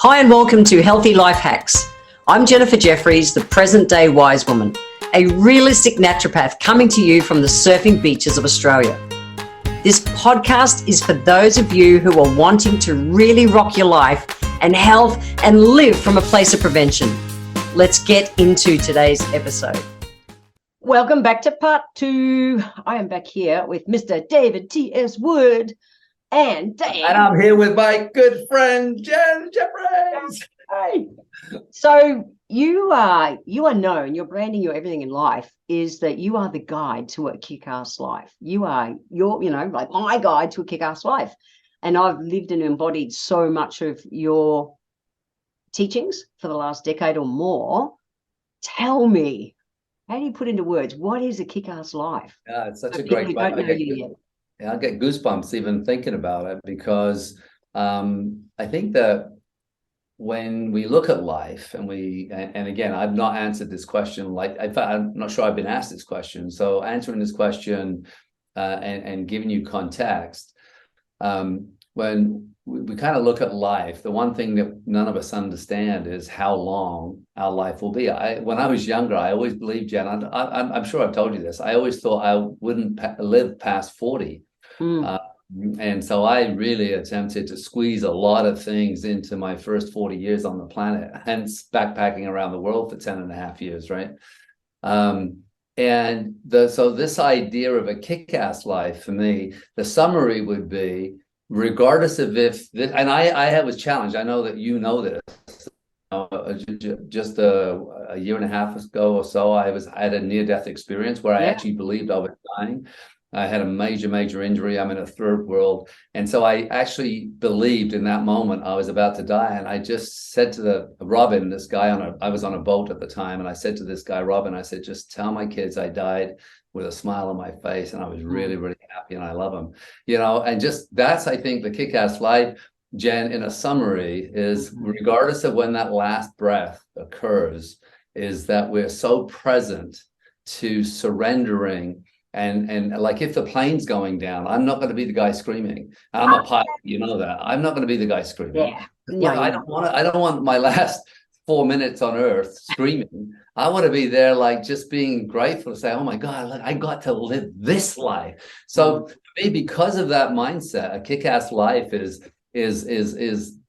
Hi and welcome to Healthy Life Hacks. I'm Jennifer Jefferies, the present day wise woman, a realistic naturopath coming to you from the surfing beaches of Australia. This podcast is for those of you who are wanting to really rock your life and health and live from a place of prevention. Let's get into today's episode. Welcome back to part 2. I am back here with Mr. David T.S. Wood. And I'm here with my good friend Jen Jefferies. Hey. So you are known, your branding, your everything in life is that you are the guide to a kick-ass life. You're like my guide to a kick-ass life. And I've lived and embodied so much of your teachings for the last decade or more. Tell me, how do you put into words, what is a kick-ass life? Yeah, it's such a great question. Yeah, I get goosebumps even thinking about it because I think that when we look at life and again, I've not answered this question. In fact, I'm not sure I've been asked this question. So answering this question and giving you context, when we kind of look at life, the one thing that none of us understand is how long our life will be. When I was younger, I always believed, Jen, I'm sure I've told you this, I always thought I wouldn't live past 40. And so I really attempted to squeeze a lot of things into my first 40 years on the planet, hence backpacking around the world for 10 and a half years, right? So this idea of a kick-ass life for me, the summary would be, regardless of and I was challenged. I know that you know this. Just a year and a half ago or so, I had a near-death experience where I actually believed I was dying. I had a major injury. I'm in a third world. And so I actually believed in that moment I was about to die. And I just said to Robin, this guy I was on a boat at the time. And I said to this guy, Robin, I said, just tell my kids I died with a smile on my face. And I was really happy and I love them, and just that's, I think, the kick-ass life, Jen, in a summary, is regardless of when that last breath occurs, is that we're so present to surrendering. And like, if the plane's going down, I'm not going to be the guy screaming. I'm a pilot, you know that. I'm not going to be the guy screaming. I don't want my last 4 minutes on Earth screaming. I want to be there, like, just being grateful to say, oh my God, look, I got to live this life. So for me, because of that mindset, a kick-ass life is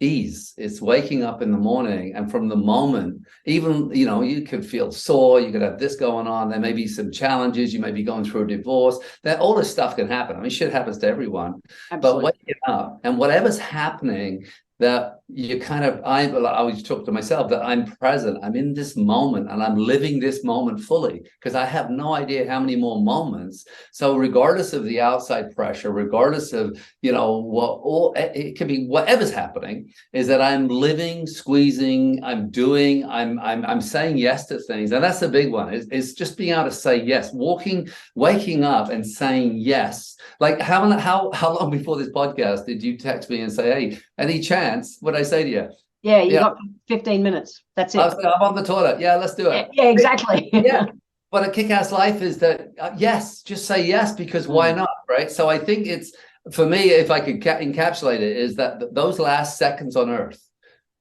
ease. It's waking up in the morning, and from the moment, even you could feel sore, you could have this going on, there may be some challenges, you may be going through a divorce, that all this stuff can happen. I mean, shit happens to everyone. Absolutely. But waking up and whatever's happening, that you kind of, I always talk to myself that I'm present, I'm in this moment, and I'm living this moment fully, because I have no idea how many more moments. So regardless of the outside pressure, regardless of it can be whatever's happening, is that I'm living, squeezing, I'm doing, I'm saying yes to things. And that's the big one, is just being able to say yes, waking up and saying yes. Like, how long before this podcast did you text me and say, hey, any chance? What'd I say to you? Yeah, you got 15 minutes. That's it. I'm on the toilet. Yeah, let's do it. Yeah, exactly. Yeah. But a kick-ass life is that, yes, just say yes, because why not, right? So I think it's, for me, if I could encapsulate it, is that those last seconds on Earth,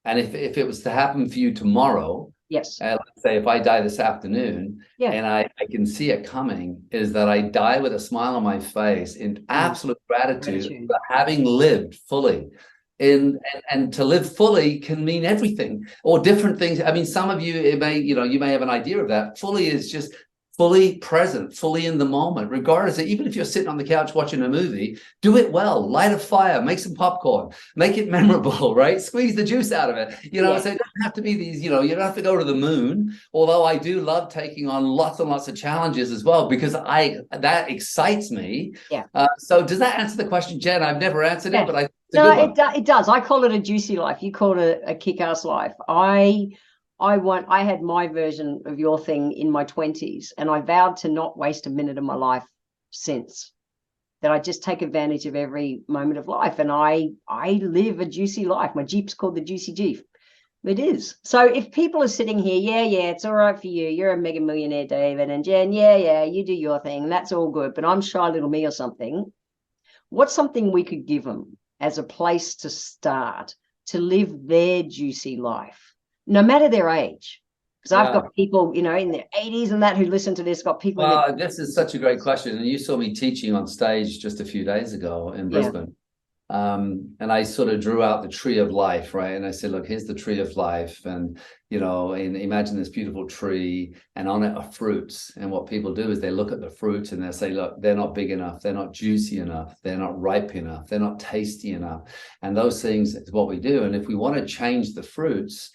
and if it was to happen for you tomorrow, yes, let's say if I die this afternoon, and I can see it coming, is that I die with a smile on my face in absolute gratitude for having lived fully. And to live fully can mean everything or different things. I mean, some of you, you may have an idea of that. Fully is just fully present, fully in the moment, regardless of, even if you're sitting on the couch watching a movie, do it well, light a fire, make some popcorn, make it memorable, right? Squeeze the juice out of it. So it doesn't have to be these, you don't have to go to the moon, although I do love taking on lots and lots of challenges as well, because that excites me. Yeah. So does that answer the question, Jen? I've never answered it, but it does. I call it a juicy life. You call it a kick-ass life. I had my version of your thing in my 20s, and I vowed to not waste a minute of my life since. That I just take advantage of every moment of life, and I live a juicy life. My Jeep's called the Juicy Jeep. It is. So if people are sitting here, it's all right for you. You're a mega millionaire, David, and Jen, you do your thing. That's all good. But I'm shy little me or something. What's something we could give them as a place to start to live their juicy life, no matter their age? Because I've got people, in their 80s and that who listen to this, got people. This is such a great question. And you saw me teaching on stage just a few days ago in Brisbane. And I sort of drew out the tree of life, right? And I said, look, here's the tree of life. And, and imagine this beautiful tree, and on it are fruits. And what people do is they look at the fruits and they say, look, they're not big enough. They're not juicy enough. They're not ripe enough. They're not tasty enough. And those things is what we do. And if we want to change the fruits,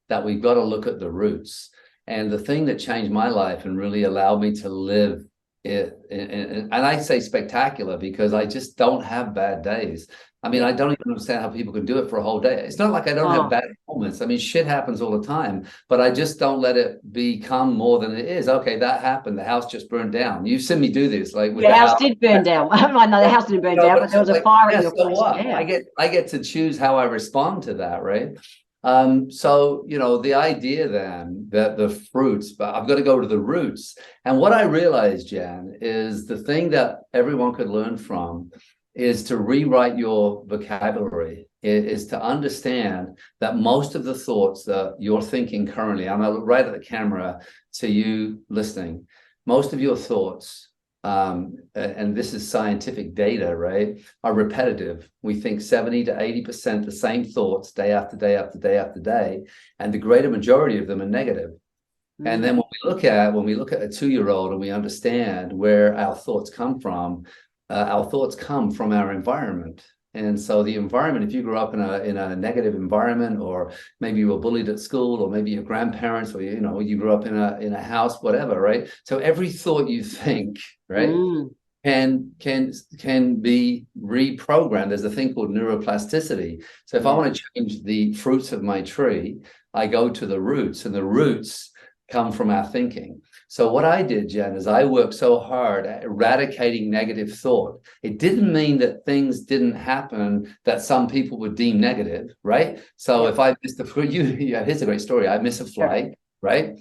that we've got to look at the roots. And the thing that changed my life and really allowed me to live and I say spectacular because I just don't have bad days. I mean, I don't even understand how people can do it for a whole day. It's not like I don't have bad moments. I mean, shit happens all the time, but I just don't let it become more than it is. Okay, that happened. The house just burned down. You've seen me do this. Like with the house did burn down. No, the house didn't burn down, but there was a fire in your place. Yeah. I get to choose how I respond to that, right? So, the idea then that the fruits, but I've got to go to the roots. And what I realized, Jan, is the thing that everyone could learn from is to rewrite your vocabulary, is to understand that most of the thoughts that you're thinking currently, I'm gonna look right at the camera to you listening, most of your thoughts, and this is scientific data, right, are repetitive. We think 70 to 80% the same thoughts day after day after day after day, and the greater majority of them are negative. Mm-hmm. And then when we look at a 2-year-old and we understand where our thoughts come from our environment. And so the environment, if you grew up in a negative environment, or maybe you were bullied at school, or maybe your grandparents, or you grew up in a house, whatever, right? So every thought you think, right, can be reprogrammed. There's a thing called neuroplasticity. So if I want to change the fruits of my tree, I go to the roots, and the roots come from our thinking. So what I did, Jen, is I worked so hard at eradicating negative thought. It didn't mean that things didn't happen that some people would deem negative, right? So if I missed here's a great story. I miss a flight, right?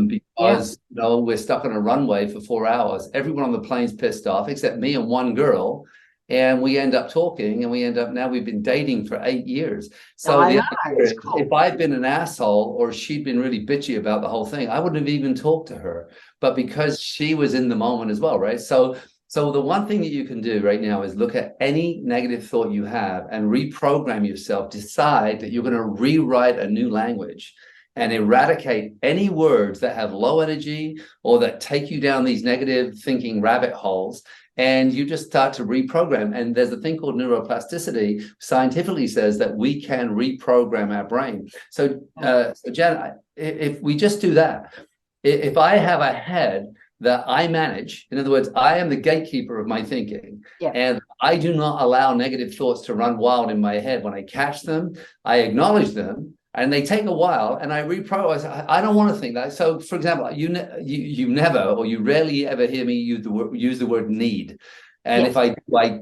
Because we're stuck on a runway for 4 hours. Everyone on the plane's pissed off except me and one girl. And we end up talking, and now we've been dating for 8 years. So if I'd been an asshole, or she'd been really bitchy about the whole thing, I wouldn't have even talked to her. But because she was in the moment as well, right? So the one thing that you can do right now is look at any negative thought you have and reprogram yourself. Decide that you're going to rewrite a new language and eradicate any words that have low energy or that take you down these negative thinking rabbit holes. And you just start to reprogram. And there's a thing called neuroplasticity, scientifically says that we can reprogram our brain. So Jen, if we just do that, if I have a head that I manage, in other words, I am the gatekeeper of my thinking, and I do not allow negative thoughts to run wild in my head. When I catch them, I acknowledge them, and they take a while, and I reprogram. I don't want to think that. So, for example, you never, or you rarely ever hear me use the word need. And if I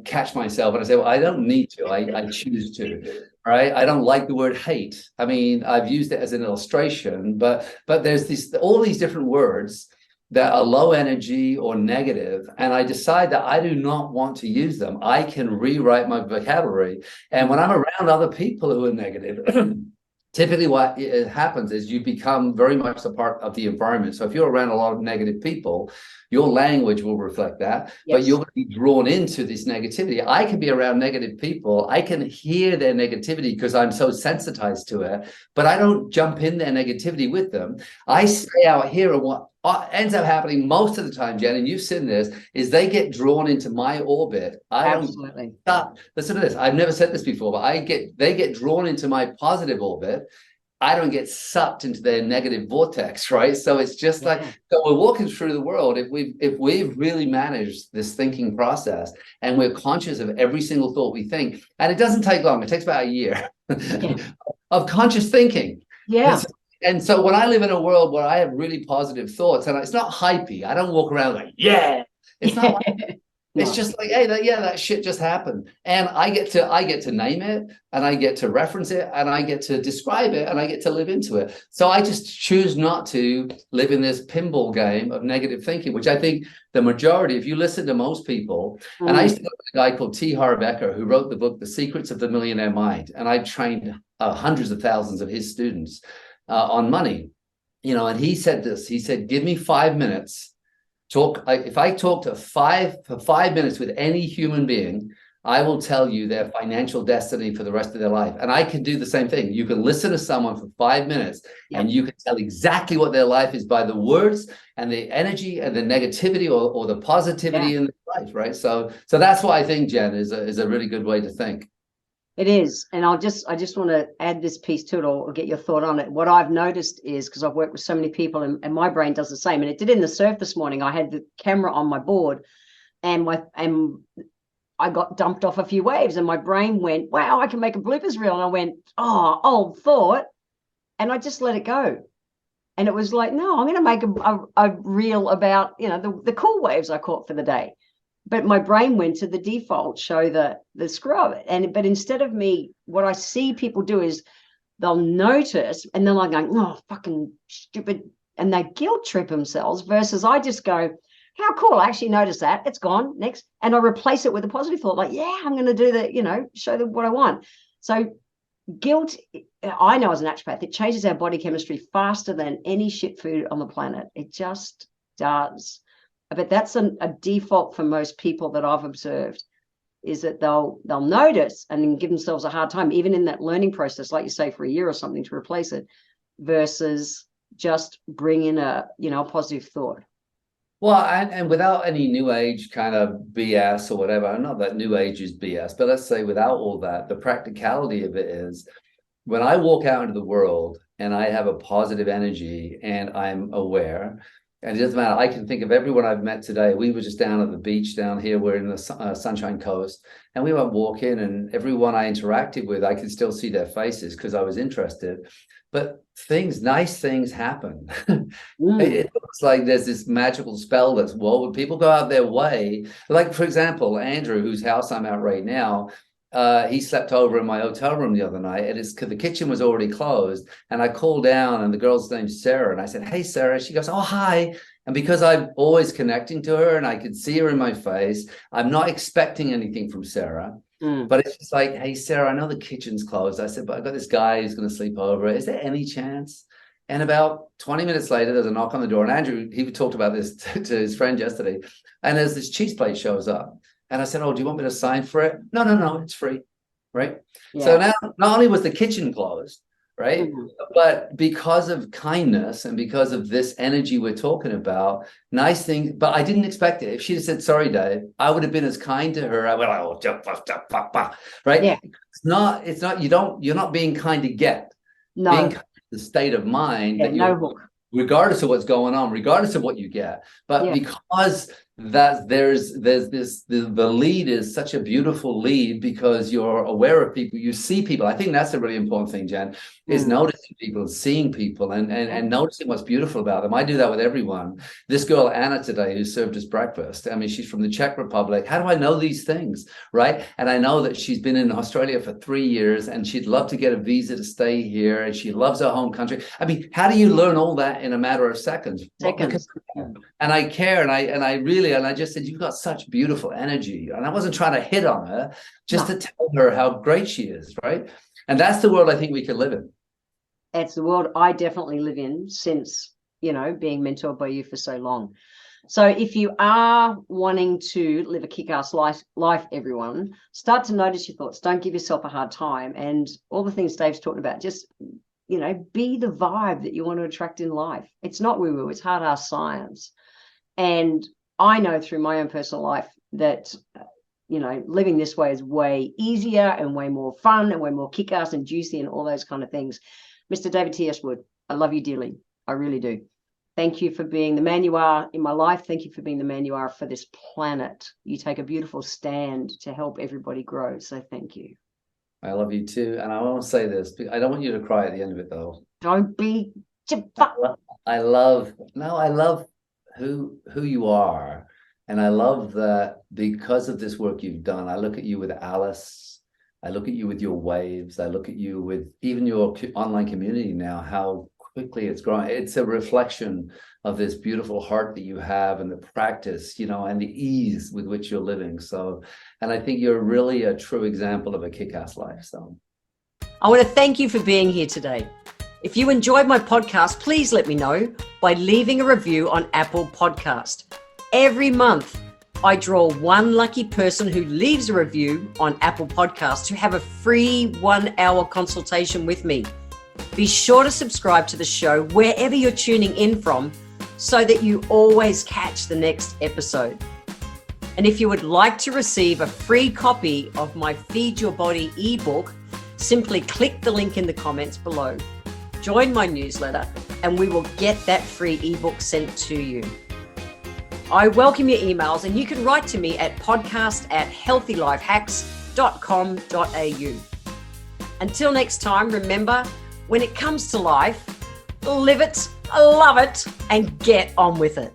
catch myself and I say, well, I don't need to, I choose to, right? I don't like the word hate. I mean, I've used it as an illustration, but there's all these different words that are low energy or negative, and I decide that I do not want to use them. I can rewrite my vocabulary. And when I'm around other people who are negative, typically what happens is you become very much a part of the environment. So if you're around a lot of negative people, your language will reflect that, but you're going to be drawn into this negativity. I can be around negative people. I can hear their negativity because I'm so sensitized to it, but I don't jump in their negativity with them. I stay out here, and what ends up happening most of the time, Jen, and you've seen this, is they get drawn into my orbit. Absolutely. Listen to this. I've never said this before, but they get drawn into my positive orbit. I don't get sucked into their negative vortex, right? So it's just like, so we're walking through the world. If we've really managed this thinking process, and we're conscious of every single thought we think, and it doesn't take long. It takes about a year of conscious thinking. Yeah. And so when I live in a world where I have really positive thoughts, and it's not hypey, I don't walk around like, it's not like, it's just like, hey, that shit just happened. And I get to name it, and I get to reference it, and I get to describe it, and I get to live into it. So I just choose not to live in this pinball game of negative thinking, which I think the majority, if you listen to most people, and I used to know a guy called T. Harv Eker, who wrote the book, The Secrets of the Millionaire Mind. And I trained hundreds of thousands of his students on money, and he said this. He said, give me 5 minutes. If I talk for 5 minutes with any human being, I will tell you their financial destiny for the rest of their life. And I can do the same thing. You can listen to someone for 5 minutes and you can tell exactly what their life is by the words and the energy and the negativity or the positivity in their life, right? So that's what I think, Jen, is a really good way to think. It is. And I just want to add this piece to it, or get your thought on it. What I've noticed is, because I've worked with so many people and my brain does the same, and it did in the surf this morning. I had the camera on my board and I got dumped off a few waves and my brain went, wow, I can make a bloopers reel. And I went, oh, old thought. And I just let it go. And it was like, no, I'm going to make a reel about, the cool waves I caught for the day. But my brain went to the default, show the scrub. But instead of me, what I see people do is they'll notice and then I'm going, oh, fucking stupid. And they guilt trip themselves versus I just go, how cool. I actually noticed that. It's gone. Next. And I replace it with a positive thought, like, yeah, I'm going to do that, show them what I want. So guilt, I know as a naturopath, it changes our body chemistry faster than any shit food on the planet. It just does. But that's a default for most people that I've observed, is that they'll notice and then give themselves a hard time, even in that learning process, like you say, for a year or something to replace it, versus just bring in a positive thought. Well, and without any new age kind of BS or whatever, not that new age is BS, but let's say without all that, the practicality of it is when I walk out into the world and I have a positive energy and I'm aware, and it doesn't matter, I can think of everyone I've met today. We were just down at the beach down here. We're in the Sunshine Coast, and we went walking, and everyone I interacted with, I could still see their faces because I was interested. But nice things happen. It looks like there's this magical spell that's woven. People go out their way. Like, for example, Andrew, whose house I'm at right now, he slept over in my hotel room the other night, and it's because the kitchen was already closed. And I called down, and the girl's name's Sarah. And I said, hey, Sarah. She goes, oh, hi. And because I'm always connecting to her and I could see her in my face, I'm not expecting anything from Sarah. But it's just like, hey, Sarah, I know the kitchen's closed. I said, but I've got this guy who's going to sleep over. Is there any chance? And about 20 minutes later, there's a knock on the door. And Andrew, he talked about this to his friend yesterday. And there's this cheese plate shows up. And I said, oh, do you want me to sign for it? No, it's free. Right. Yeah. So now not only was the kitchen closed, right, but because of kindness and because of this energy we're talking about, nice things. But I didn't expect it. If she'd have said, sorry, Dave, I would have been as kind to her. I would have, right. Yeah. It's not, you're not being kind to get. No. Being kind to the state of mind that you're, regardless of what's going on, regardless of what you get. But because that there's this, the lead is such a beautiful lead because you're aware of people, you see people. I think that's a really important thing, Jen, is noticing people, seeing people and noticing what's beautiful about them. I do that with everyone. This girl, Anna, today, who served us breakfast, I mean, she's from the Czech Republic. How do I know these things, right? And I know that she's been in Australia for 3 years and she'd love to get a visa to stay here and she loves her home country. I mean, how do you learn all that in a matter of seconds? And I care, and I just said, you've got such beautiful energy. And I wasn't trying to hit on her, just to tell her how great she is, right? And that's the world I think we can live in. It's the world I definitely live in since, being mentored by you for so long. So if you are wanting to live a kick-ass life, everyone, start to notice your thoughts. Don't give yourself a hard time. And all the things Dave's talking about, just be the vibe that you want to attract in life. It's not woo-woo, it's hard-ass science. And I know through my own personal life that, living this way is way easier and way more fun and way more kick-ass and juicy and all those kind of things. Mr. David T. Ashwood, I love you dearly. I really do. Thank you for being the man you are in my life. Thank you for being the man you are for this planet. You take a beautiful stand to help everybody grow. So thank you. I love you too. And I want to say this. I don't want you to cry at the end of it, though. Don't be. I love who you are. And I love that because of this work you've done. I look at you with Alice. I look at you with your waves. I look at you with even your online community now, how quickly it's growing. It's a reflection of this beautiful heart that you have and the practice, and the ease with which you're living. So, and I think you're really a true example of a kick-ass life. So I want to thank you for being here today. If you enjoyed my podcast, please let me know by leaving a review on Apple Podcast. Every month, I draw one lucky person who leaves a review on Apple Podcasts to have a free 1-hour consultation with me. Be sure to subscribe to the show wherever you're tuning in from so that you always catch the next episode. And if you would like to receive a free copy of my Feed Your Body ebook, simply click the link in the comments below. Join my newsletter and we will get that free ebook sent to you. I welcome your emails and you can write to me at podcast@healthylifehacks.com.au. Until next time, remember, when it comes to life, live it, love it, and get on with it.